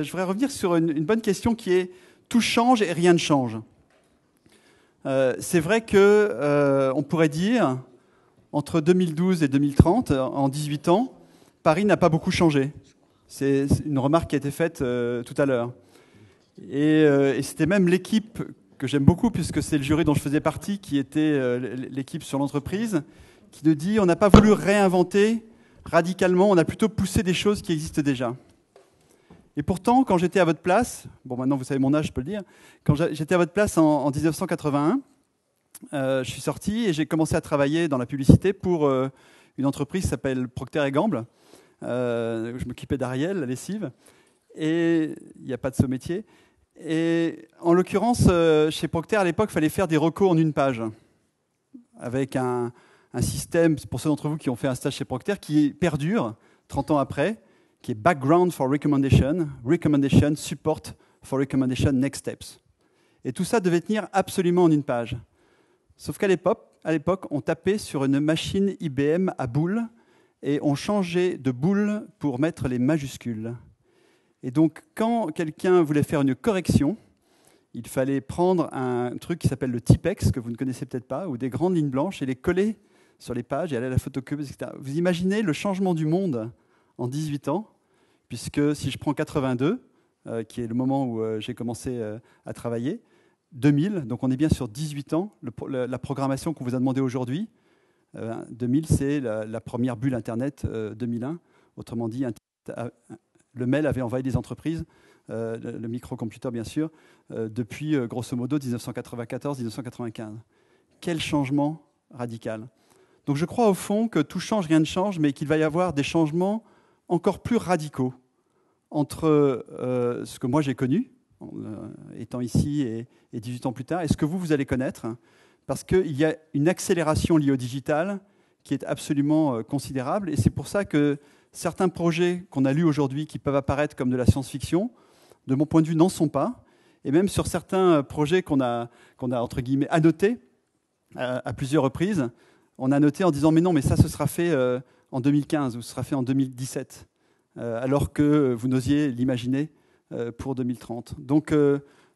je voudrais revenir sur une bonne question qui est « tout change et rien ne change ». C'est vrai qu'on pourrait dire, entre 2012 et 2030, en 18 ans, Paris n'a pas beaucoup changé. C'est une remarque qui a été faite tout à l'heure. Et c'était même l'équipe que j'aime beaucoup, puisque c'est le jury dont je faisais partie, qui était l'équipe sur l'entreprise, qui nous dit on n'a pas voulu réinventer radicalement, on a plutôt poussé des choses qui existent déjà. Et pourtant, quand j'étais à votre place, bon maintenant vous savez mon âge, je peux le dire, quand j'étais à votre place en 1981, je suis sorti et j'ai commencé à travailler dans la publicité pour une entreprise qui s'appelle Procter & Gamble. Je m'occupais d'Ariel, la lessive, et il n'y a pas de ce métier. Et en l'occurrence, chez Procter, à l'époque, il fallait faire des recos en une page, avec un système, pour ceux d'entre vous qui ont fait un stage chez Procter, qui perdure 30 ans après, qui est Background for Recommendation, Recommendation, Support for Recommendation, Next Steps. Et tout ça devait tenir absolument en une page. Sauf qu'à l'époque, on tapait sur une machine IBM à boules et on changeait de boules pour mettre les majuscules. Et donc, quand quelqu'un voulait faire une correction, il fallait prendre un truc qui s'appelle le Tipex, que vous ne connaissez peut-être pas, ou des grandes lignes blanches, et les coller sur les pages et aller à la photocopieuse, etc. Vous imaginez le changement du monde en 18 ans, puisque si je prends 82, qui est le moment où j'ai commencé à travailler, 2000, donc on est bien sur 18 ans, la programmation qu'on vous a demandé aujourd'hui, 2000, c'est la première bulle Internet 2001. Autrement dit, le mail avait envahi les entreprises, le microcomputer bien sûr, depuis grosso modo 1994-1995. Quel changement radical. Donc je crois au fond que tout change, rien ne change, mais qu'il va y avoir des changements encore plus radicaux entre ce que moi j'ai connu, étant ici et 18 ans plus tard, et ce que vous allez connaître, parce qu'il y a une accélération liée au digital qui est absolument considérable, et c'est pour ça que certains projets qu'on a lus aujourd'hui, qui peuvent apparaître comme de la science-fiction, de mon point de vue, n'en sont pas, et même sur certains projets qu'on a entre guillemets annotés à plusieurs reprises, on a noté en disant mais non, mais ça, ce sera fait en 2015 ou ce sera fait en 2017, alors que vous n'osiez l'imaginer pour 2030. Donc,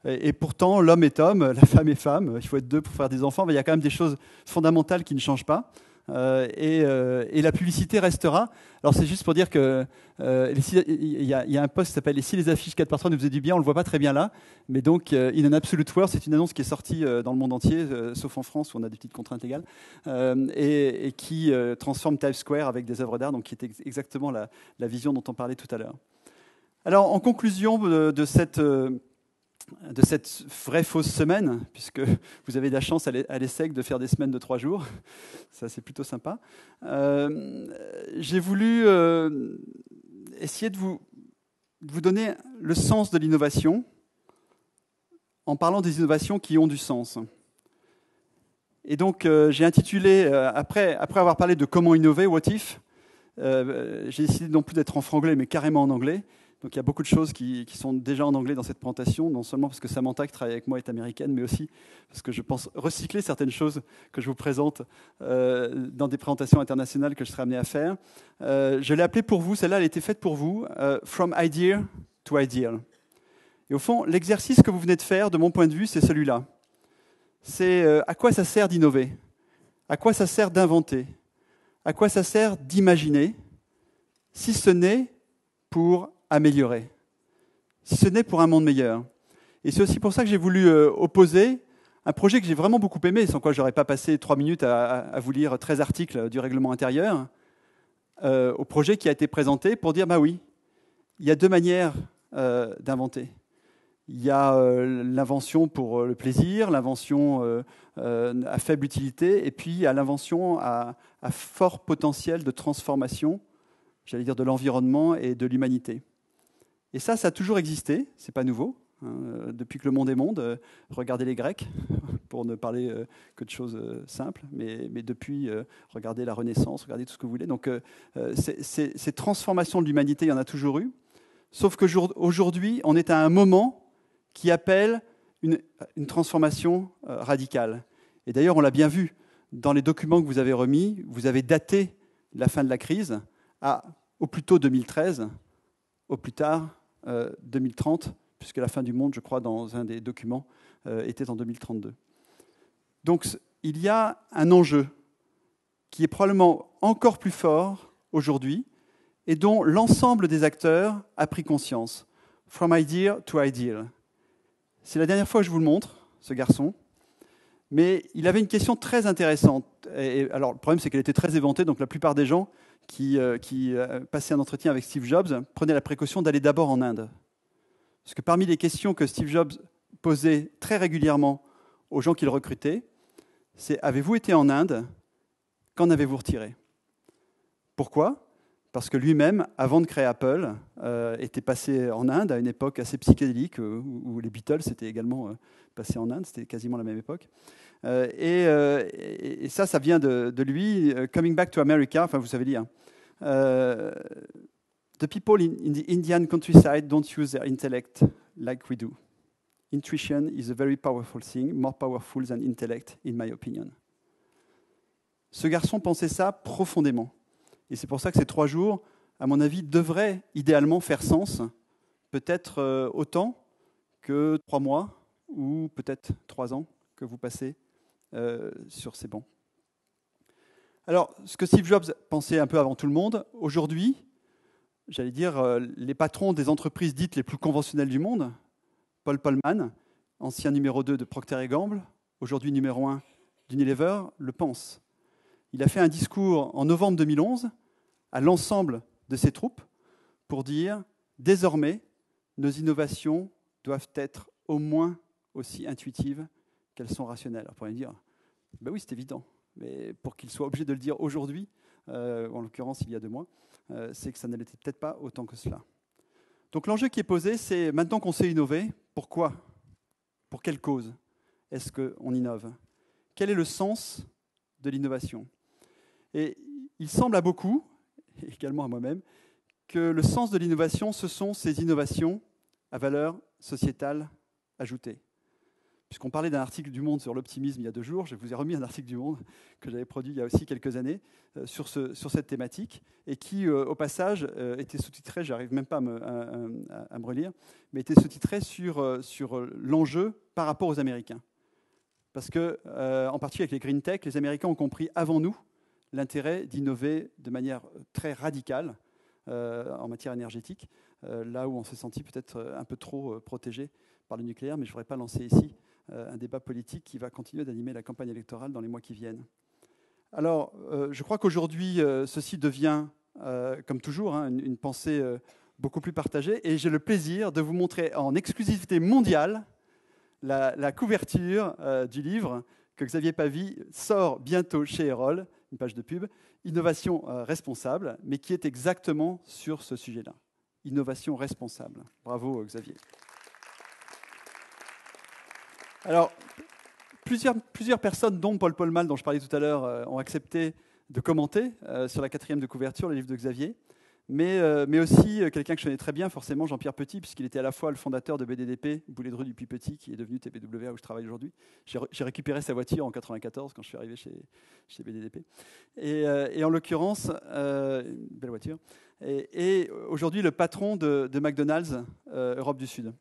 et pourtant, l'homme est homme, la femme est femme, il faut être deux pour faire des enfants, mais il y a quand même des choses fondamentales qui ne changent pas. Et la publicité restera. Alors c'est juste pour dire que il y a un post qui s'appelle « Et si les affiches 4x3 nous faisaient du bien ?» On ne le voit pas très bien là, mais donc In an Absolute World, c'est une annonce qui est sortie dans le monde entier, sauf en France où on a des petites contraintes légales, et qui transforme Times Square avec des œuvres d'art, donc qui était exactement la vision dont on parlait tout à l'heure. Alors en conclusion de cette vraie fausse semaine, puisque vous avez de la chance à l'ESSEC de faire des semaines de 3 jours. Ça, c'est plutôt sympa. J'ai voulu essayer de vous donner le sens de l'innovation en parlant des innovations qui ont du sens. Et donc, j'ai intitulé, après avoir parlé de comment innover, What If, j'ai décidé non plus d'être en franglais, mais carrément en anglais. Donc il y a beaucoup de choses qui sont déjà en anglais dans cette présentation, non seulement parce que Samantha qui travaille avec moi est américaine, mais aussi parce que je pense recycler certaines choses que je vous présente dans des présentations internationales que je serai amené à faire. Je l'ai appelée pour vous, celle-là elle a été faite pour vous, From Idea to Ideal. Et au fond, l'exercice que vous venez de faire, de mon point de vue, c'est celui-là. C'est à quoi ça sert d'innover? À quoi ça sert d'inventer? À quoi ça sert d'imaginer? Si ce n'est pour améliorer, si ce n'est pour un monde meilleur. Et c'est aussi pour ça que j'ai voulu opposer un projet que j'ai vraiment beaucoup aimé, sans quoi je n'aurais pas passé 3 minutes à vous lire 13 articles du règlement intérieur, au projet qui a été présenté pour dire, bah oui, il y a 2 manières d'inventer. Il y a l'invention pour le plaisir, l'invention à faible utilité, et puis il y a l'invention à fort potentiel de transformation, j'allais dire de l'environnement et de l'humanité. Et ça a toujours existé, c'est pas nouveau. Depuis que le monde est monde, regardez les Grecs, pour ne parler que de choses simples, mais depuis, regardez la Renaissance, regardez tout ce que vous voulez. Donc, ces transformations de l'humanité, il y en a toujours eu. Sauf qu'aujourd'hui, on est à un moment qui appelle une transformation radicale. Et d'ailleurs, on l'a bien vu, dans les documents que vous avez remis, vous avez daté la fin de la crise au plus tôt 2013, au plus tard 2030, puisque la fin du monde, je crois, dans un des documents, était en 2032. Donc il y a un enjeu qui est probablement encore plus fort aujourd'hui et dont l'ensemble des acteurs a pris conscience. From idea to ideal. C'est la dernière fois que je vous le montre, ce garçon. Mais il avait une question très intéressante. Et alors, le problème, c'est qu'elle était très éventée, donc la plupart des gens qui passaient un entretien avec Steve Jobs prenaient la précaution d'aller d'abord en Inde. Parce que parmi les questions que Steve Jobs posait très régulièrement aux gens qu'il recrutait, c'est « Avez-vous été en Inde ? Qu'en avez-vous retiré ?» Pourquoi ? Parce que lui-même, avant de créer Apple, était passé en Inde à une époque assez psychédélique où les Beatles étaient également passés en Inde, c'était quasiment la même époque. Et ça vient de lui, Coming Back to America, enfin vous savez lire. The people in the Indian countryside don't use their intellect like we do. Intuition is a very powerful thing, more powerful than intellect, in my opinion. Ce garçon pensait ça profondément. Et c'est pour ça que ces 3 jours, à mon avis, devraient idéalement faire sens, peut-être autant que 3 mois, ou peut-être 3 ans que vous passez sur ces bancs. Alors, ce que Steve Jobs pensait un peu avant tout le monde, aujourd'hui, j'allais dire, les patrons des entreprises dites les plus conventionnelles du monde, Paul Polman, ancien numéro 2 de Procter & Gamble, aujourd'hui numéro 1 d'Unilever, le pense. Il a fait un discours en novembre 2011 à l'ensemble de ses troupes pour dire « Désormais, nos innovations doivent être au moins aussi intuitives qu'elles sont rationnelles. » Alors, on pourrait dire « Ben oui, c'est évident. » Mais pour qu'il soit obligé de le dire aujourd'hui, en l'occurrence il y a 2 mois, c'est que ça ne l'était peut-être pas autant que cela. Donc l'enjeu qui est posé, c'est maintenant qu'on sait innover, pourquoi ? Pour quelle cause est-ce qu'on innove ? Quel est le sens de l'innovation ? Et il semble à beaucoup, et également à moi-même, que le sens de l'innovation, ce sont ces innovations à valeur sociétale ajoutée. Puisqu'on parlait d'un article du Monde sur l'optimisme il y a 2 jours, je vous ai remis un article du Monde que j'avais produit il y a aussi quelques années sur cette thématique, et qui, au passage, était sous-titré, j'arrive même pas à me relire, mais était sous-titré sur l'enjeu par rapport aux Américains. Parce que, en particulier avec les green tech, les Américains ont compris avant nous l'intérêt d'innover de manière très radicale en matière énergétique, là où on s'est senti peut-être un peu trop protégé par le nucléaire, mais je ne voudrais pas lancer ici un débat politique qui va continuer d'animer la campagne électorale dans les mois qui viennent. Alors, je crois qu'aujourd'hui, ceci devient, comme toujours, une pensée beaucoup plus partagée, et j'ai le plaisir de vous montrer en exclusivité mondiale la couverture du livre que Xavier Pavie sort bientôt chez Erol, une page de pub, Innovation responsable, mais qui est exactement sur ce sujet-là. Innovation responsable. Bravo Xavier. Alors, plusieurs personnes, dont Paul Polman, dont je parlais tout à l'heure, ont accepté de commenter sur la 4e de couverture, le livre de Xavier, mais aussi quelqu'un que je connais très bien, forcément, Jean-Pierre Petit, puisqu'il était à la fois le fondateur de BDDP, Boulet de Rue du Puy-Petit, qui est devenu TPWA, où je travaille aujourd'hui. J'ai récupéré sa voiture en 1994, quand je suis arrivé chez BDDP. Et en l'occurrence, une belle voiture. Et aujourd'hui, le patron de McDonald's Europe du Sud.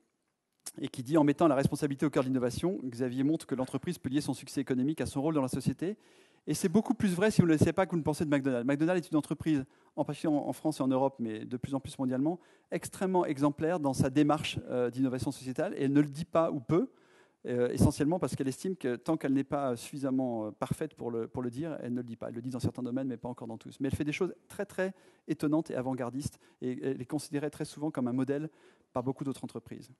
Et qui dit, en mettant la responsabilité au cœur de l'innovation, Xavier montre que l'entreprise peut lier son succès économique à son rôle dans la société. Et c'est beaucoup plus vrai si vous ne le savez pas que vous ne pensez de McDonald's. McDonald's est une entreprise, en particulier en France et en Europe, mais de plus en plus mondialement, extrêmement exemplaire dans sa démarche d'innovation sociétale. Et elle ne le dit pas ou peu, essentiellement parce qu'elle estime que tant qu'elle n'est pas suffisamment parfaite pour le dire, elle ne le dit pas. Elle le dit dans certains domaines, mais pas encore dans tous. Mais elle fait des choses très, très étonnantes et avant-gardistes, et elle est considérée très souvent comme un modèle par beaucoup d'autres entreprises.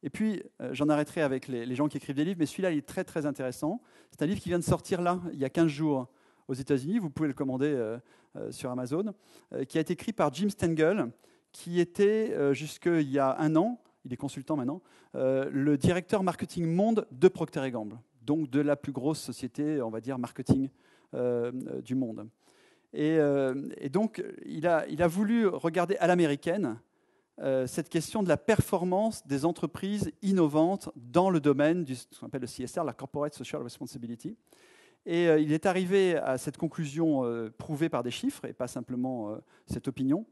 Et puis, j'en arrêterai avec les gens qui écrivent des livres, mais celui-là, il est très, très intéressant. C'est un livre qui vient de sortir là, il y a 15 jours, aux États-Unis. Vous pouvez le commander sur Amazon, qui a été écrit par Jim Stengel, qui était, jusqu'il y a 1 an, il est consultant maintenant, le directeur marketing monde de Procter & Gamble, donc de la plus grosse société, on va dire, marketing du monde. Et donc, il a voulu regarder à l'américaine cette question de la performance des entreprises innovantes dans le domaine de ce qu'on appelle le CSR, la Corporate Social Responsibility. Et il est arrivé à cette conclusion prouvée par des chiffres, et pas simplement cette opinion,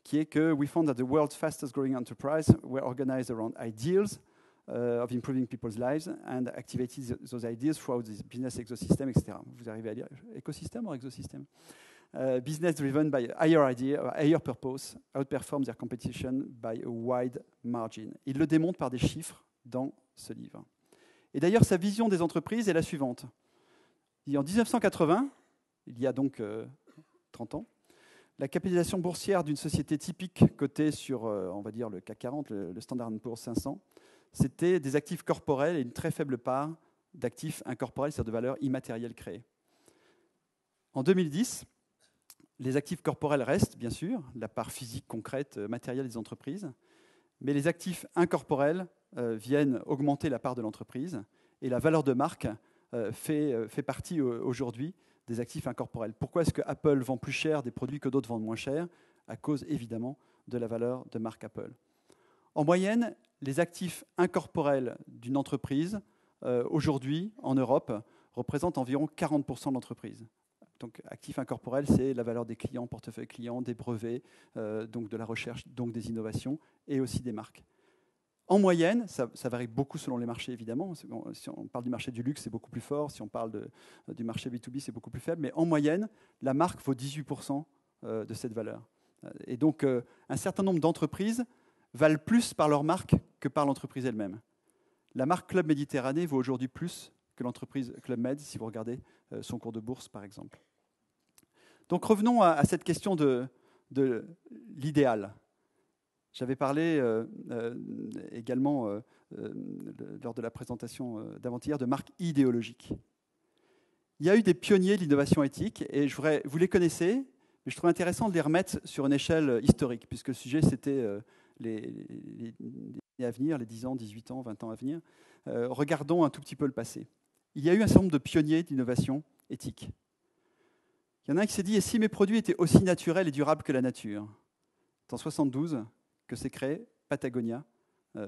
qui est que we found that the world's fastest growing enterprise were organized around ideals of improving people's lives and activated those ideas throughout the business ecosystem, etc. Vous arrivez à lire écosystème ou exosystème? Business driven by a higher idea, or higher purpose, outperform their competition by a wide margin. Il le démontre par des chiffres dans ce livre. Et d'ailleurs, sa vision des entreprises est la suivante. En 1980, il y a donc 30 ans, la capitalisation boursière d'une société typique cotée sur, on va dire, le CAC 40, le Standard & Poor's 500, c'était des actifs corporels et une très faible part d'actifs incorporels, c'est-à-dire de valeurs immatérielles créées. En 2010, les actifs corporels restent, bien sûr, la part physique, concrète, matérielle des entreprises, mais les actifs incorporels viennent augmenter la part de l'entreprise et la valeur de marque fait partie aujourd'hui des actifs incorporels. Pourquoi est-ce que Apple vend plus cher des produits que d'autres vendent moins cher? À cause, évidemment, de la valeur de marque Apple. En moyenne, les actifs incorporels d'une entreprise, aujourd'hui, en Europe, représentent environ 40% de l'entreprise. Donc, actifs incorporels, c'est la valeur des clients, portefeuille clients, des brevets, donc de la recherche, donc des innovations, et aussi des marques. En moyenne, ça varie beaucoup selon les marchés, évidemment. Si on parle du marché du luxe, c'est beaucoup plus fort. Si on parle du marché B2B, c'est beaucoup plus faible. Mais en moyenne, la marque vaut 18% de cette valeur. Et donc, un certain nombre d'entreprises valent plus par leur marque que par l'entreprise elle-même. La marque Club Méditerranée vaut aujourd'hui plus que l'entreprise Club Med, si vous regardez son cours de bourse, par exemple. Donc revenons à cette question de l'idéal. J'avais parlé également lors de la présentation d'avant-hier de marques idéologiques. Il y a eu des pionniers de l'innovation éthique, et vous les connaissez, mais je trouve intéressant de les remettre sur une échelle historique, puisque le sujet, c'était les années à venir, les 10 ans, 18 ans, 20 ans à venir. Regardons un tout petit peu le passé. Il y a eu un certain nombre de pionniers d'innovation éthique. Il y en a un qui s'est dit, et si mes produits étaient aussi naturels et durables que la nature? C'est en 1972 que s'est créé Patagonia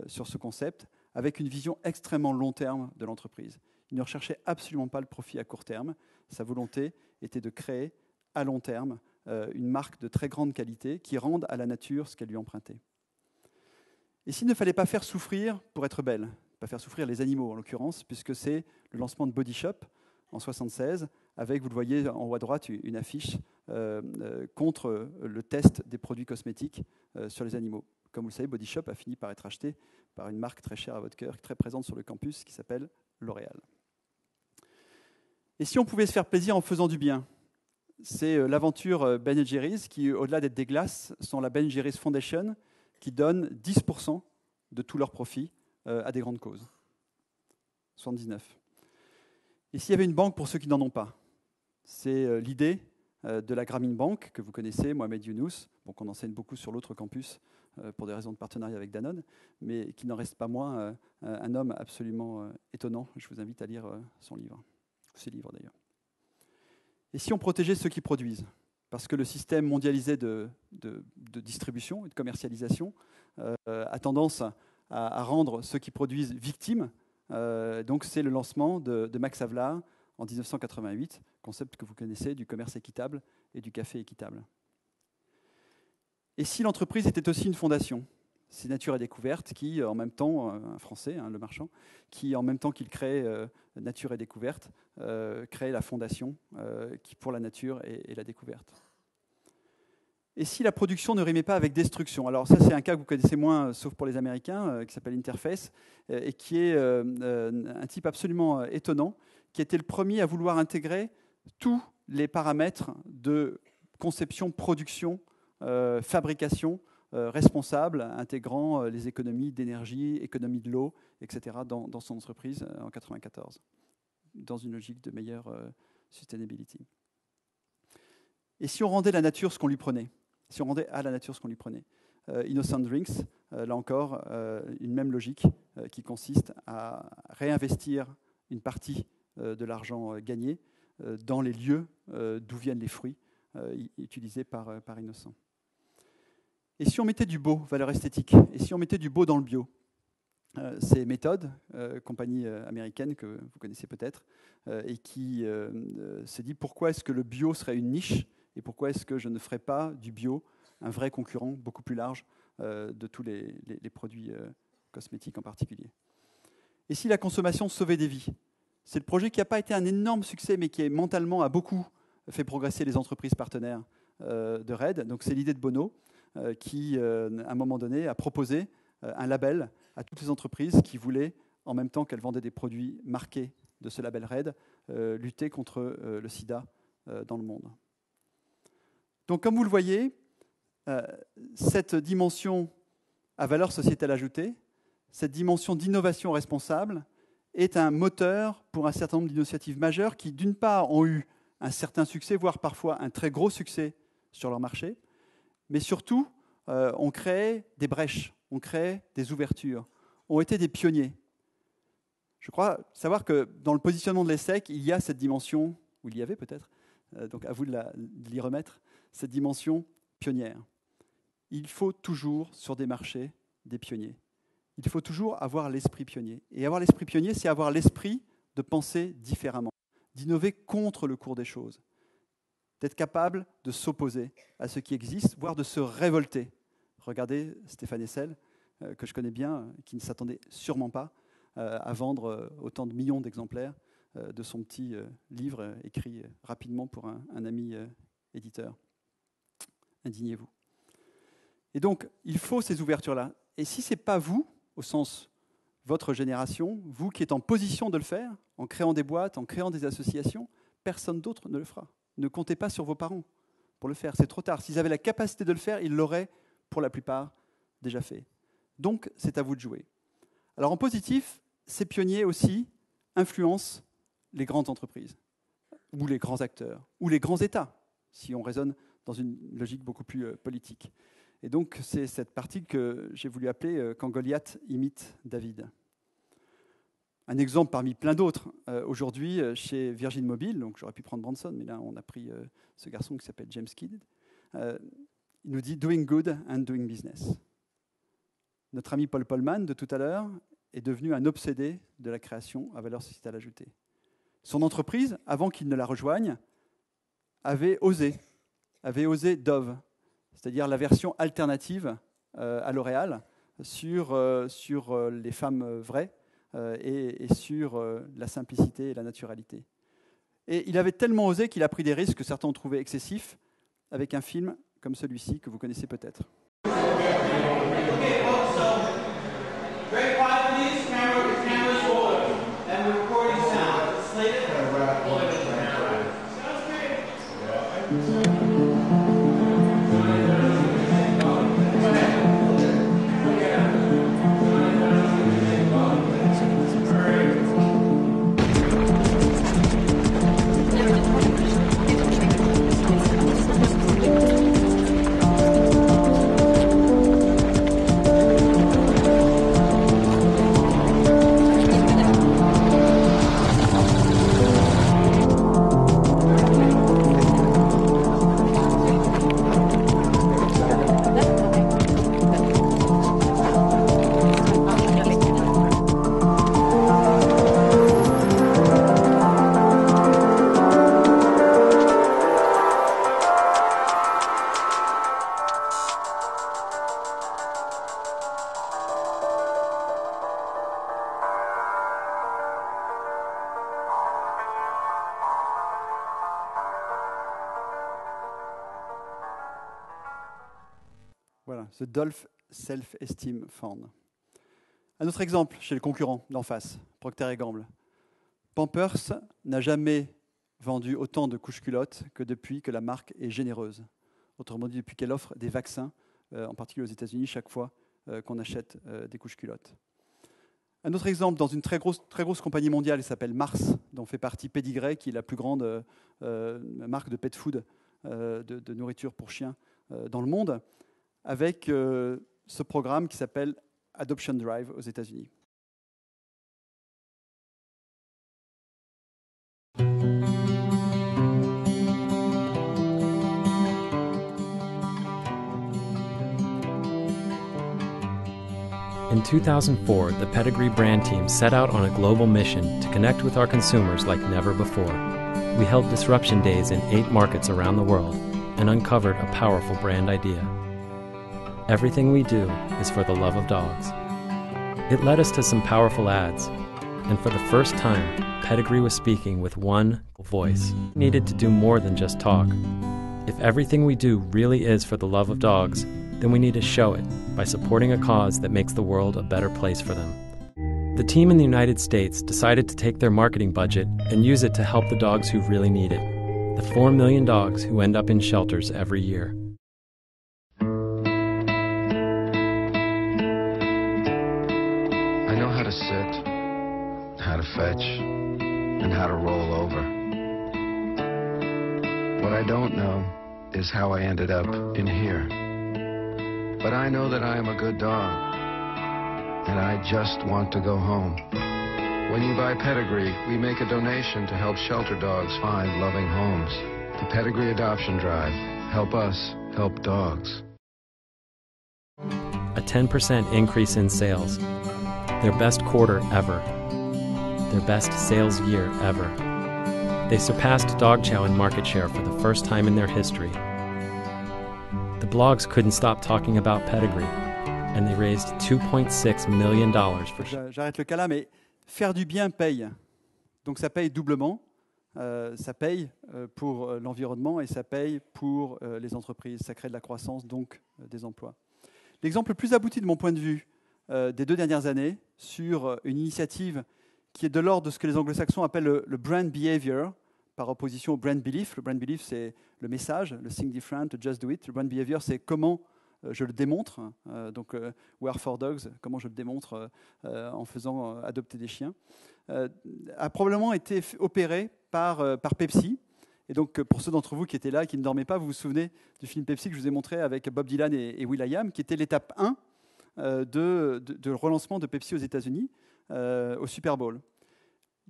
sur ce concept, avec une vision extrêmement long terme de l'entreprise. Il ne recherchait absolument pas le profit à court terme. Sa volonté était de créer à long terme une marque de très grande qualité qui rende à la nature ce qu'elle lui empruntait. Et s'il ne fallait pas faire souffrir pour être belle, pas faire souffrir les animaux en l'occurrence, puisque c'est le lancement de Body Shop en 1976, avec, vous le voyez en haut à droite, une affiche contre le test des produits cosmétiques sur les animaux. Comme vous le savez, Body Shop a fini par être acheté par une marque très chère à votre cœur, très présente sur le campus, qui s'appelle L'Oréal. Et si on pouvait se faire plaisir en faisant du bien? C'est l'aventure Ben & Jerry's, qui, au-delà d'être des glaces, sont la Ben & Jerry's Foundation, qui donne 10% de tous leurs profits à des grandes causes. 79. Et s'il y avait une banque pour ceux qui n'en ont pas? C'est l'idée de la Grameen Bank, que vous connaissez, Mohamed Younous, qu'on enseigne beaucoup sur l'autre campus pour des raisons de partenariat avec Danone, mais qui n'en reste pas moins un homme absolument étonnant. Je vous invite à lire son livre, ses livres d'ailleurs. Et si on protégeait ceux qui produisent? Parce que le système mondialisé de distribution et de commercialisation a tendance à rendre ceux qui produisent victimes. Donc c'est le lancement de Max Havelaar en 1988, concept que vous connaissez du commerce équitable et du café équitable. Et si l'entreprise était aussi une fondation? C'est Nature et Découverte qui, en même temps, un Français, Le Marchand, qui, en même temps qu'il crée Nature et Découverte, crée la fondation qui pour la nature et la découverte. Et si la production ne rimait pas avec destruction? Alors ça, c'est un cas que vous connaissez moins, sauf pour les Américains, qui s'appelle Interface, et qui est un type absolument étonnant, qui était le premier à vouloir intégrer tous les paramètres de conception, production, fabrication responsable, intégrant les économies d'énergie, économie de l'eau, etc., dans son entreprise en 1994, dans une logique de meilleure sustainability. Et si on rendait la nature ce qu'on lui prenait? Si on rendait à la nature ce qu'on lui prenait? Innocent Drinks, là encore, une même logique qui consiste à réinvestir une partie de l'argent gagné dans les lieux d'où viennent les fruits utilisés par Innocent. Et si on mettait du beau, valeur esthétique? Et si on mettait du beau dans le bio? C'est Méthode, compagnie américaine que vous connaissez peut-être, et qui s'est dit pourquoi est-ce que le bio serait une niche et pourquoi est-ce que je ne ferais pas du bio un vrai concurrent beaucoup plus large de tous les produits cosmétiques en particulier. Et si la consommation sauvait des vies? C'est le projet qui n'a pas été un énorme succès, mais qui mentalement a beaucoup fait progresser les entreprises partenaires de RED. Donc c'est l'idée de Bono qui, à un moment donné, a proposé un label à toutes les entreprises qui voulaient, en même temps qu'elles vendaient des produits marqués de ce label RED, lutter contre le sida dans le monde. Donc comme vous le voyez, cette dimension à valeur sociétale ajoutée, cette dimension d'innovation responsable est un moteur pour un certain nombre d'initiatives majeures qui, d'une part, ont eu un certain succès, voire parfois un très gros succès sur leur marché, mais surtout, ont créé des brèches, ont créé des ouvertures, ont été des pionniers. Je crois savoir que dans le positionnement de l'ESSEC, il y a cette dimension, ou il y avait peut-être, donc à vous de l'y remettre, cette dimension pionnière. Il faut toujours, sur des marchés, des pionniers. Il faut toujours avoir l'esprit pionnier. Et avoir l'esprit pionnier, c'est avoir l'esprit de penser différemment, d'innover contre le cours des choses, d'être capable de s'opposer à ce qui existe, voire de se révolter. Regardez Stéphane Hessel, que je connais bien, qui ne s'attendait sûrement pas à vendre autant de millions d'exemplaires de son petit livre écrit rapidement pour un ami éditeur. Indignez-vous. Et donc, il faut ces ouvertures-là. Et si ce n'est pas vous, au sens votre génération, vous qui êtes en position de le faire, en créant des boîtes, en créant des associations, personne d'autre ne le fera. Ne comptez pas sur vos parents pour le faire. C'est trop tard. S'ils avaient la capacité de le faire, ils l'auraient, pour la plupart, déjà fait. Donc, c'est à vous de jouer. Alors, en positif, ces pionniers aussi influencent les grandes entreprises, ou les grands acteurs, ou les grands États, si on raisonne dans une logique beaucoup plus politique. Et donc, c'est cette partie que j'ai voulu appeler « Quand Goliath imite David ». Un exemple parmi plein d'autres. Aujourd'hui, chez Virgin Mobile, donc j'aurais pu prendre Branson, mais là, on a pris ce garçon qui s'appelle James Kidd. Il nous dit « Doing good and doing business ». Notre ami Paul Polman, de tout à l'heure, est devenu un obsédé de la création à valeur sociétale ajoutée. Son entreprise, avant qu'il ne la rejoigne, avait osé Dove, c'est-à-dire la version alternative à L'Oréal sur les femmes vraies et sur la simplicité et la naturalité. Et il avait tellement osé qu'il a pris des risques que certains ont trouvé excessifs avec un film comme celui-ci que vous connaissez peut-être. Voilà, The Dolph Self-Esteem Fund. Un autre exemple chez le concurrent d'en face, Procter & Gamble. Pampers n'a jamais vendu autant de couches-culottes que depuis que la marque est généreuse. Autrement dit, depuis qu'elle offre des vaccins, en particulier aux États-Unis, chaque fois qu'on achète des couches-culottes. Un autre exemple, dans une très grosse compagnie mondiale, elle s'appelle Mars, dont fait partie Pedigree, qui est la plus grande marque de pet food, de nourriture pour chiens dans le monde, avec ce programme qui s'appelle Adoption Drive aux États-Unis. In 2004, the Pedigree brand team set out on a global mission to connect with our consumers like never before. We held disruption days in 8 markets around the world and uncovered a powerful brand idea. Everything we do is for the love of dogs. It led us to some powerful ads, and for the first time, Pedigree was speaking with one voice. We needed to do more than just talk. If everything we do really is for the love of dogs, then we need to show it by supporting a cause that makes the world a better place for them. The team in the United States decided to take their marketing budget and use it to help the dogs who really need it, the 4 million dogs who end up in shelters every year. I know how to sit, how to fetch, and how to roll over. What I don't know is how I ended up in here. But I know that I am a good dog, and I just want to go home. When you buy Pedigree, we make a donation to help shelter dogs find loving homes. The Pedigree Adoption Drive. Help us help dogs. A 10% increase in sales. Their best quarter ever. Their best sales year ever. They surpassed Dog Chow in market share for the first time in their history. The blogs couldn't stop talking about Pedigree, and they raised $2.6 million for... J'arrête le cas là, mais faire du bien paye. Donc ça paye doublement. Ça paye pour l'environnement et ça paye pour les entreprises. Ça crée de la croissance, donc des emplois. L'exemple le plus abouti de mon point de vue des 2 dernières années sur une initiative qui est de l'ordre de ce que les anglo-saxons appellent le brand behavior, par opposition au brand belief. Le brand belief, c'est le message, le think different, le just do it. Le brand behavior, c'est comment je le démontre. Donc, We're for Dogs, comment je le démontre en faisant adopter des chiens, a probablement été opéré par Pepsi. Et donc, pour ceux d'entre vous qui étaient là, qui ne dormaient pas, vous vous souvenez du film Pepsi que je vous ai montré avec Bob Dylan et will.i.am, qui était l'étape 1 de relancement de Pepsi aux États-Unis au Super Bowl.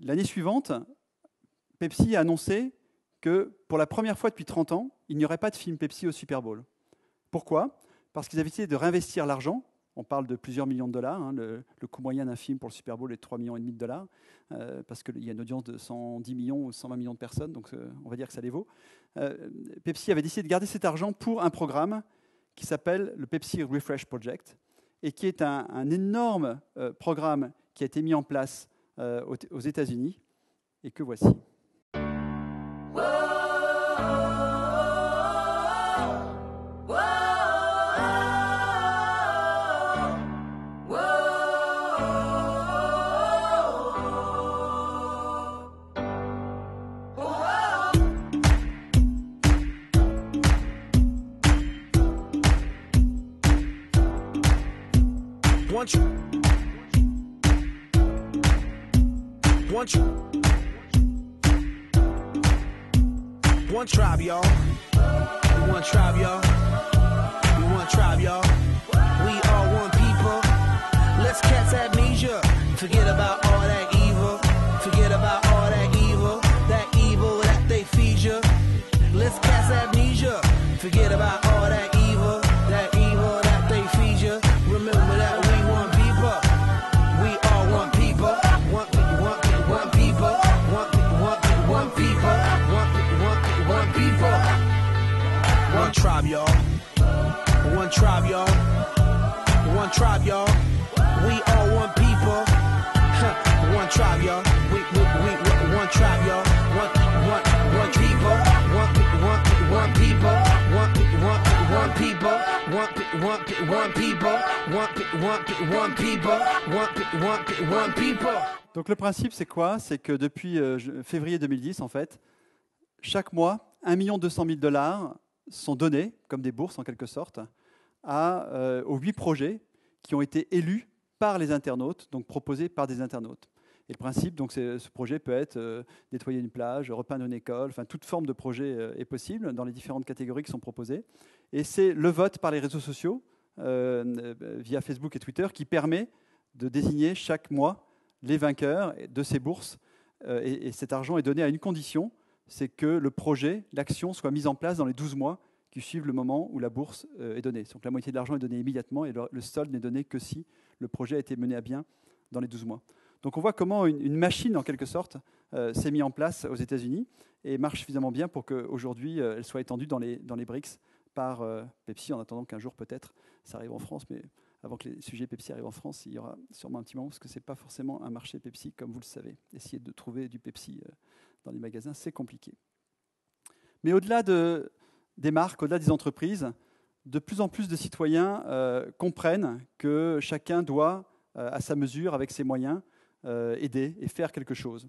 L'année suivante, Pepsi a annoncé que pour la première fois depuis 30 ans, il n'y aurait pas de film Pepsi au Super Bowl. Pourquoi ? Parce qu'ils avaient décidé de réinvestir l'argent. On parle de plusieurs millions de dollars. Hein. Le coût moyen d'un film pour le Super Bowl est de 3,5 millions de dollars, parce qu'il y a une audience de 110 millions ou 120 millions de personnes, donc on va dire que ça les vaut. Pepsi avait décidé de garder cet argent pour un programme qui s'appelle le Pepsi Refresh Project, et qui est un énorme programme qui a été mis en place aux États-Unis, et que voici. One tribe, y'all. We one tribe, y'all. We one tribe, y'all. We all one people. Let's catch amnesia. Forget about all that evil. Forget about all that evil. That evil that they feed you. Let's catch amnesia. Forget about all that evil. That evil that they feed you. Remember that we one people. We all one people. One people. One people. One people. One tribe, y'all. One tribe, y'all. One tribe, y'all. We all one people. One tribe, y'all. We one tribe, y'all. One people. One people. One people. One people. One people. Donc le principe, c'est quoi ? C'est que depuis février 2010, en fait, chaque mois, 1 200 000 $ sont donnés, comme des bourses en quelque sorte, aux 8 projets qui ont été élus par les internautes, donc proposés par des internautes. Et le principe, donc, ce projet peut être nettoyer une plage, repeindre une école, enfin toute forme de projet est possible dans les différentes catégories qui sont proposées. Et c'est le vote par les réseaux sociaux, via Facebook et Twitter, qui permet de désigner chaque mois les vainqueurs de ces bourses. Et cet argent est donné à une condition, c'est que le projet, l'action, soit mise en place dans les 12 mois qui suivent le moment où la bourse est donnée. Donc la moitié de l'argent est donné immédiatement et le solde n'est donné que si le projet a été mené à bien dans les 12 mois. Donc on voit comment une machine, en quelque sorte, s'est mise en place aux États-Unis et marche suffisamment bien pour qu'aujourd'hui, elle soit étendue dans les BRICS par Pepsi, en attendant qu'un jour peut-être ça arrive en France, mais avant que les sujets Pepsi arrivent en France, il y aura sûrement un petit moment, parce que ce n'est pas forcément un marché Pepsi, comme vous le savez. Essayer de trouver du Pepsi dans les magasins, c'est compliqué. Mais au-delà des marques, au-delà des entreprises, de plus en plus de citoyens comprennent que chacun doit, à sa mesure, avec ses moyens, aider et faire quelque chose,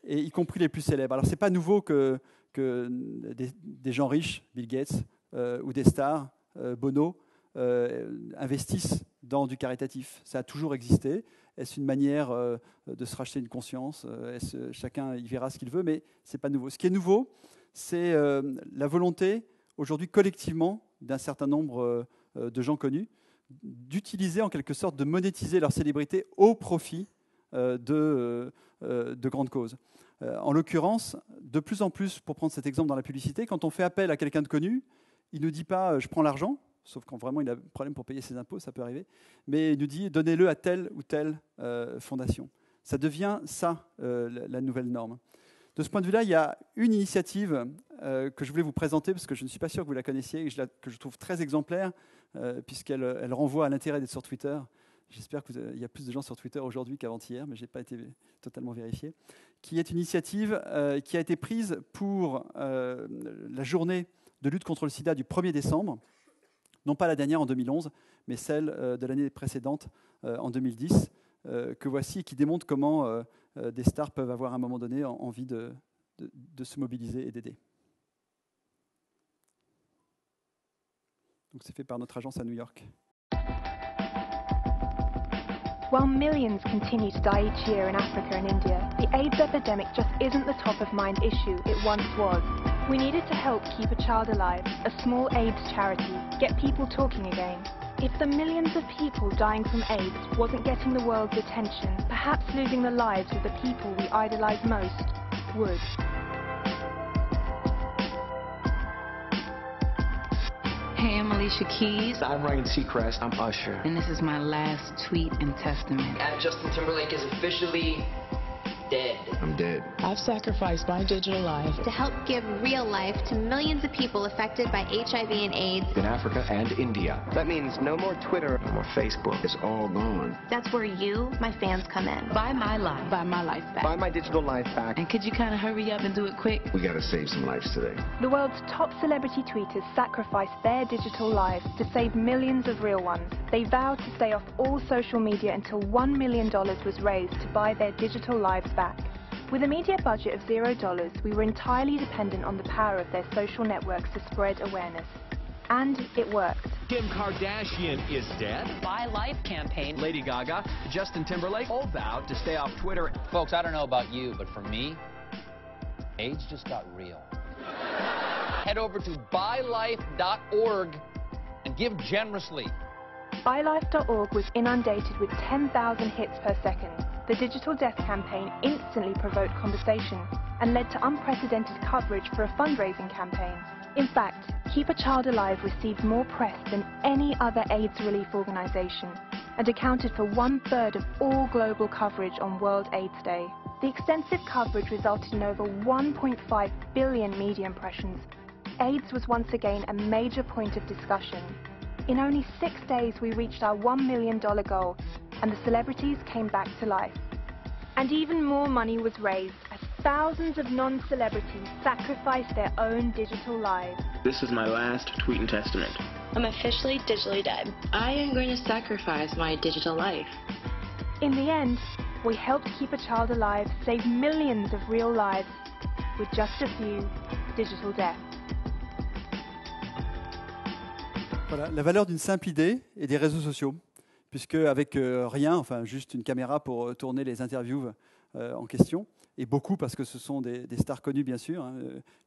et y compris les plus célèbres. Alors, ce n'est pas nouveau que des gens riches, Bill Gates, ou des stars, Bono, investissent dans du caritatif. Ça a toujours existé. Est-ce une manière de se racheter une conscience? Chacun y verra ce qu'il veut, mais ce n'est pas nouveau. Ce qui est nouveau, c'est la volonté, aujourd'hui collectivement, d'un certain nombre de gens connus, d'utiliser en quelque sorte, de monétiser leur célébrité au profit de grandes causes. En l'occurrence, de plus en plus, pour prendre cet exemple dans la publicité, quand on fait appel à quelqu'un de connu, il ne nous dit pas « je prends l'argent », sauf quand vraiment il a un problème pour payer ses impôts, ça peut arriver, mais il nous dit « donnez-le à telle ou telle fondation ». Ça devient ça, la nouvelle norme. De ce point de vue-là, il y a une initiative que je voulais vous présenter, parce que je ne suis pas sûr que vous la connaissiez, et que je trouve très exemplaire, puisqu'elle renvoie à l'intérêt d'être sur Twitter. J'espère qu'il y a plus de gens sur Twitter aujourd'hui qu'avant-hier, mais je n'ai pas été totalement vérifié. Qui est une initiative qui a été prise pour la journée de lutte contre le sida du 1er décembre, non pas la dernière en 2011, mais celle de l'année précédente en 2010, que voici et qui démontre comment des stars peuvent avoir à un moment donné envie de se mobiliser et d'aider. Donc c'est fait par notre agence à New York. While millions continue to die each year in Africa and India, the AIDS epidemic just isn't the top-of-mind issue it once was. We needed to help Keep a Child Alive, a small AIDS charity, get people talking again. If the millions of people dying from AIDS wasn't getting the world's attention, perhaps losing the lives of the people we idolize most would. Hey, I'm Alicia Keys. I'm Ryan Seacrest. I'm Usher. And this is my last tweet and testament. And Justin Timberlake is officially dead. I'm dead. I've sacrificed my digital life to help give real life to millions of people affected by HIV and AIDS. In Africa and India. That means no more Twitter, no more Facebook. It's all gone. That's where you, my fans, come in. Buy my life. by my life back. Buy my digital life back. And could you kind of hurry up and do it quick? We gotta save some lives today. The world's top celebrity tweeters sacrificed their digital lives to save millions of real ones. They vowed to stay off all social media until $1 million was raised to buy their digital lives back. With a media budget of $0, we were entirely dependent on the power of their social networks to spread awareness. And it worked. Kim Kardashian is dead. Buy Life campaign. Lady Gaga, Justin Timberlake all vowed to stay off Twitter. Folks, I don't know about you, but for me, AIDS just got real. Head over to buylife.org and give generously. BuyLife.org was inundated with 10,000 hits per second. The digital death campaign instantly provoked conversation and led to unprecedented coverage for a fundraising campaign. In fact, Keep a Child Alive received more press than any other AIDS relief organization and accounted for 1/3 of all global coverage on World AIDS Day. The extensive coverage resulted in over 1.5 billion media impressions. AIDS was once again a major point of discussion. In only 6 days, we reached our $1 million goal, and the celebrities came back to life. And even more money was raised as thousands of non-celebrities sacrificed their own digital lives. This is my last tweet and testament. I'm officially digitally dead. I am going to sacrifice my digital life. In the end, we helped Keep a Child Alive save millions of real lives with just a few digital deaths. Voilà, la valeur d'une simple idée et des réseaux sociaux, puisque avec rien, enfin juste une caméra pour tourner les interviews en question, et beaucoup parce que ce sont des stars connues bien sûr, hein,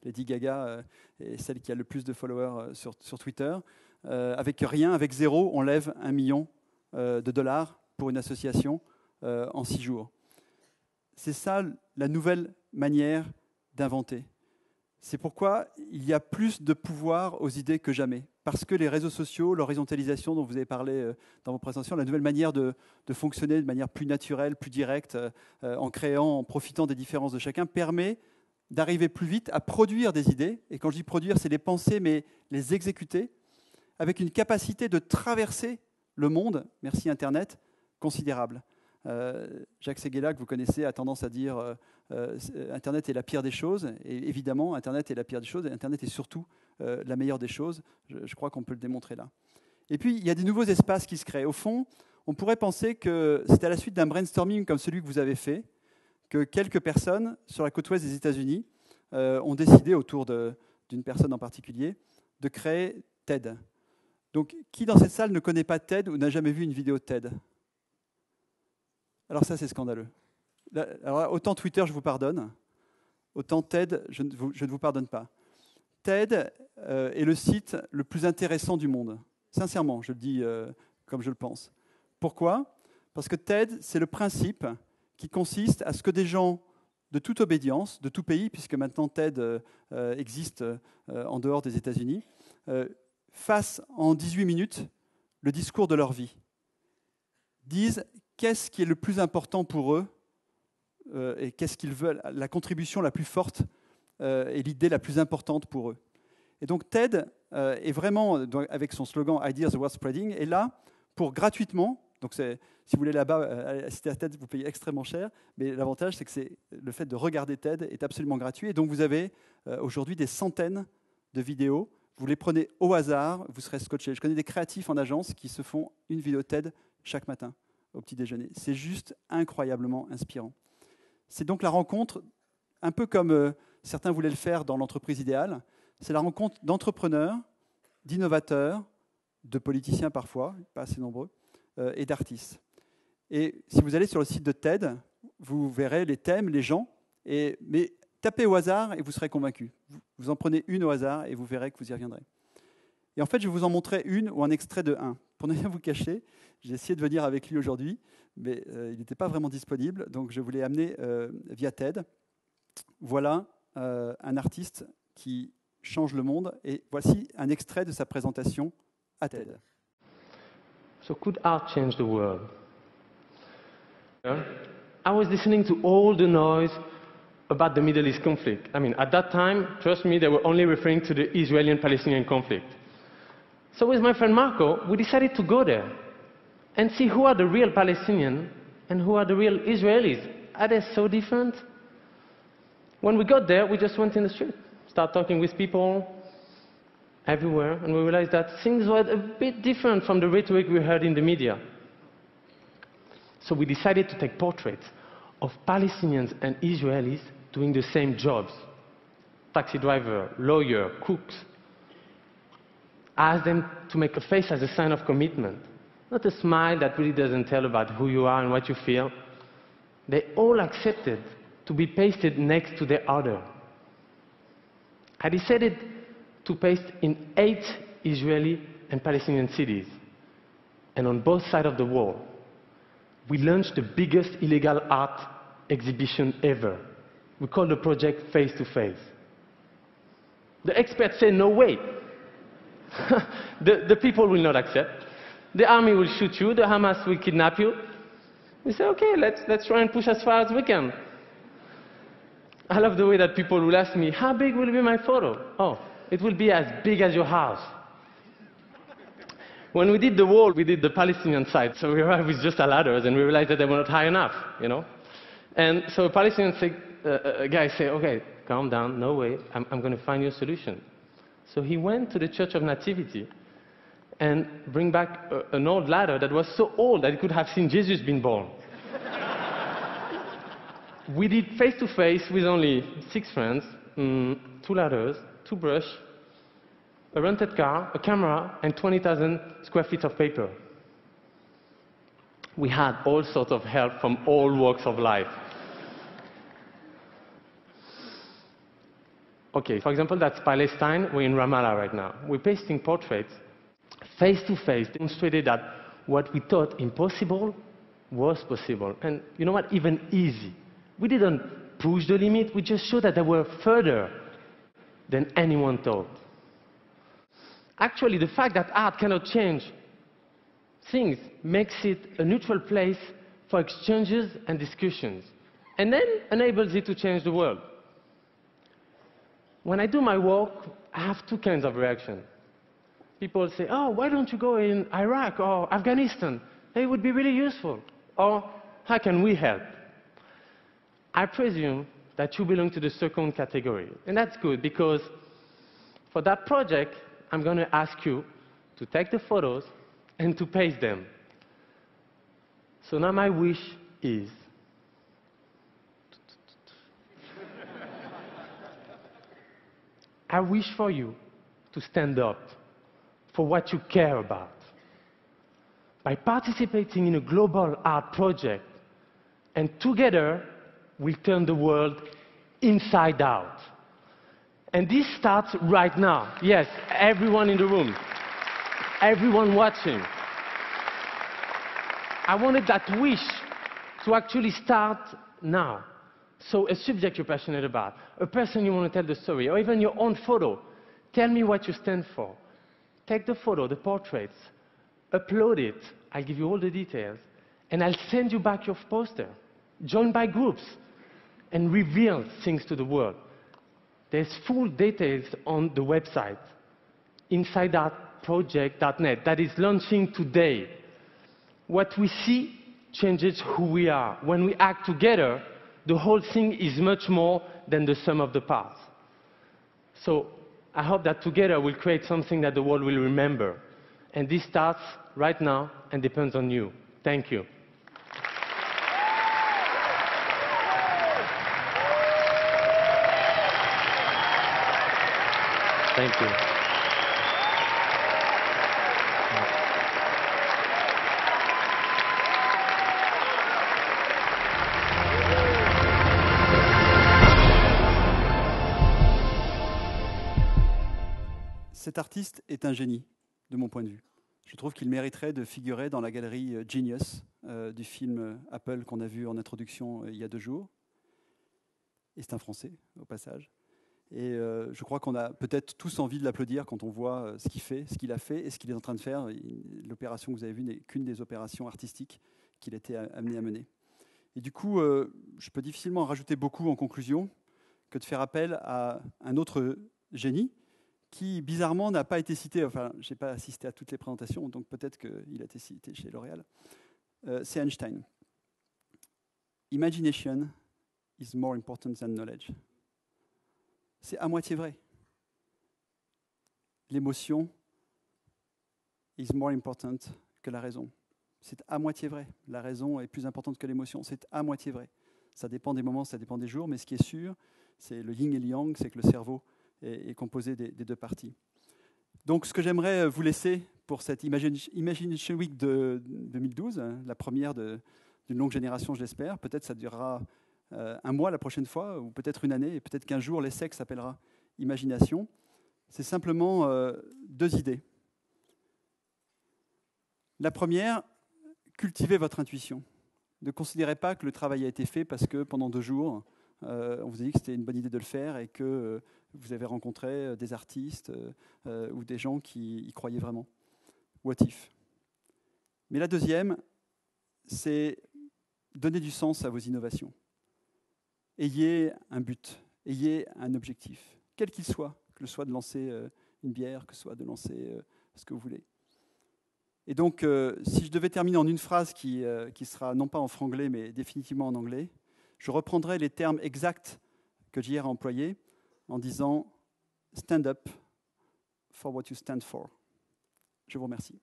Lady Gaga est celle qui a le plus de followers sur Twitter, avec rien, avec zéro, on lève $1 million pour une association en 6 jours. C'est ça la nouvelle manière d'inventer. C'est pourquoi il y a plus de pouvoir aux idées que jamais. Parce que les réseaux sociaux, l'horizontalisation dont vous avez parlé dans vos présentations, la nouvelle manière de fonctionner de manière plus naturelle, plus directe, en profitant des différences de chacun, permet d'arriver plus vite à produire des idées, et quand je dis produire, c'est les penser, mais les exécuter, avec une capacité de traverser le monde, merci Internet, considérable. Jacques Séguéla, que vous connaissez, a tendance à dire Internet est la pire des choses, et évidemment, Internet est la pire des choses, et Internet est surtout la meilleure des choses. Je crois qu'on peut le démontrer là. Et puis, il y a des nouveaux espaces qui se créent. Au fond, on pourrait penser que c'est à la suite d'un brainstorming comme celui que vous avez fait, que quelques personnes sur la côte ouest des États-Unis ont décidé, autour d'une personne en particulier, de créer TED. Donc, qui dans cette salle ne connaît pas TED ou n'a jamais vu une vidéo TED? Alors ça, c'est scandaleux. Alors, autant Twitter, je vous pardonne, autant TED, je ne vous pardonne pas. TED est le site le plus intéressant du monde. Sincèrement, je le dis comme je le pense. Pourquoi? Parce que TED, c'est le principe qui consiste à ce que des gens de toute obédience, de tout pays, puisque maintenant TED existe en dehors des États-Unis, fassent en 18 minutes le discours de leur vie. Disent qu'est-ce qui est le plus important pour eux et qu'est-ce qu'ils veulent, la contribution la plus forte et l'idée la plus importante pour eux. Et donc TED est vraiment, avec son slogan « Ideas Worth Spreading », est là pour gratuitement, donc si vous voulez là-bas assister à TED, vous payez extrêmement cher, mais l'avantage c'est que le fait de regarder TED est absolument gratuit, et donc vous avez aujourd'hui des centaines de vidéos, vous les prenez au hasard, vous serez scotché. Je connais des créatifs en agence qui se font une vidéo TED chaque matin au petit déjeuner. C'est juste incroyablement inspirant. C'est donc la rencontre, un peu comme certains voulaient le faire dans l'entreprise idéale, c'est la rencontre d'entrepreneurs, d'innovateurs, de politiciens parfois, pas assez nombreux, et d'artistes. Et si vous allez sur le site de TED, vous verrez les thèmes, les gens, mais tapez au hasard et vous serez convaincu. Vous en prenez une au hasard et vous verrez que vous y reviendrez. Et en fait, je vais vous en montrer une ou un extrait de un. Pour ne rien vous cacher, j'ai essayé de venir avec lui aujourd'hui, mais il n'était pas vraiment disponible, donc je vous l'ai amené via TED. Voilà un artiste qui change le monde, et voici un extrait de sa présentation à TED. So could art change the world? I was listening to all the noise about the Middle East conflict. I mean, at that time, trust me, they were only referring to the Israeli and Palestinian conflict. So with my friend Marco, we decided to go there and see who are the real Palestinians and who are the real Israelis. Are they so different? When we got there, we just went in the street, started talking with people everywhere, and we realized that things were a bit different from the rhetoric we heard in the media. So we decided to take portraits of Palestinians and Israelis doing the same jobs. Taxi driver, lawyer, cooks. Ask them to make a face as a sign of commitment. Not a smile that really doesn't tell about who you are and what you feel. They all accepted to be pasted next to their other. I decided to paste in 8 Israeli and Palestinian cities. And on both sides of the wall, we launched the biggest illegal art exhibition ever. We call the project Face to Face. The experts say, no way. the people will not accept. The army will shoot you. The Hamas will kidnap you. We say, okay, let's try and push as far as we can. I love the way that people will ask me, how big will be my photo? Oh, it will be as big as your house. When we did the wall, we did the Palestinian side. So we arrived with just ladders, and we realized that they were not high enough, you know? And so a Palestinian guy said, okay, calm down, no way, I'm going to find you a solution. So he went to the Church of Nativity and bring back an old ladder that was so old that it could have seen Jesus being born. We did face-to-face with only 6 friends, 2 ladders, 2 brushes, a rented car, a camera, and 20,000 square feet of paper. We had all sorts of help from all walks of life. Okay, for example, that's Palestine. We're in Ramallah right now. We're pasting portraits face-to-face, demonstrated that what we thought impossible was possible. And you know what? Even easy. We didn't push the limit, we just showed that they were further than anyone thought. Actually, the fact that art cannot change things makes it a neutral place for exchanges and discussions, and then enables it to change the world. when I do my work, I have two kinds of reaction. People say, oh, why don't you go in Iraq or Afghanistan? They would be really useful. Or, how can we help? I presume that you belong to the second category. And that's good, because for that project, I'm going to ask you to take the photos and to paste them. So now my wish is I wish for you to stand up for what you care about. By participating in a global art project, and together we'll turn the world inside out. And this starts right now. Yes, everyone in the room, everyone watching. I wanted that wish to actually start now. So a subject you're passionate about, a person you want to tell the story, or even your own photo. Tell me what you stand for. Take the photo, the portraits, upload it. I'll give you all the details, and I'll send you back your poster. Join by groups and reveal things to the world. There's full details on the website, InsideOutProject.net, that is launching today. What we see changes who we are. When we act together, the whole thing is much more than the sum of the parts. So I hope that together we'll create something that the world will remember. And this starts right now and depends on you. Thank you. Thank you. Cet artiste est un génie, de mon point de vue. Je trouve qu'il mériterait de figurer dans la galerie Genius du film Apple qu'on a vu en introduction il y a 2 jours. Et c'est un Français, au passage. Et je crois qu'on a peut-être tous envie de l'applaudir quand on voit ce qu'il fait, ce qu'il a fait et ce qu'il est en train de faire. L'opération que vous avez vue n'est qu'une des opérations artistiques qu'il était amené à mener. Et du coup, je peux difficilement en rajouter beaucoup en conclusion que de faire appel à un autre génie qui, bizarrement, n'a pas été cité. Enfin, je n'ai pas assisté à toutes les présentations, donc peut-être qu'il a été cité chez L'Oréal. C'est Einstein. Imagination is more important than knowledge. C'est à moitié vrai. L'émotion is more important que la raison. C'est à moitié vrai. La raison est plus importante que l'émotion. C'est à moitié vrai. Ça dépend des moments, ça dépend des jours, mais ce qui est sûr, c'est le yin et le yang, c'est que le cerveau est composé des 2 parties. Donc, ce que j'aimerais vous laisser pour cette Imagination Week de 2012, la première d'une longue génération, je l'espère. Peut-être ça durera 1 mois la prochaine fois, ou peut-être 1 année, et peut-être qu'un jour l'essai s'appellera Imagination. C'est simplement 2 idées. La première, cultivez votre intuition. Ne considérez pas que le travail a été fait parce que pendant 2 jours, on vous a dit que c'était une bonne idée de le faire et que vous avez rencontré des artistes ou des gens qui y croyaient vraiment. What if? Mais la deuxième, c'est donner du sens à vos innovations. Ayez un but, ayez un objectif, quel qu'il soit, que ce soit de lancer une bière, que ce soit de lancer ce que vous voulez. Et donc, si je devais terminer en une phrase qui sera non pas en franglais, mais définitivement en anglais, je reprendrai les termes exacts que JR a employés en disant « Stand up for what you stand for ». Je vous remercie.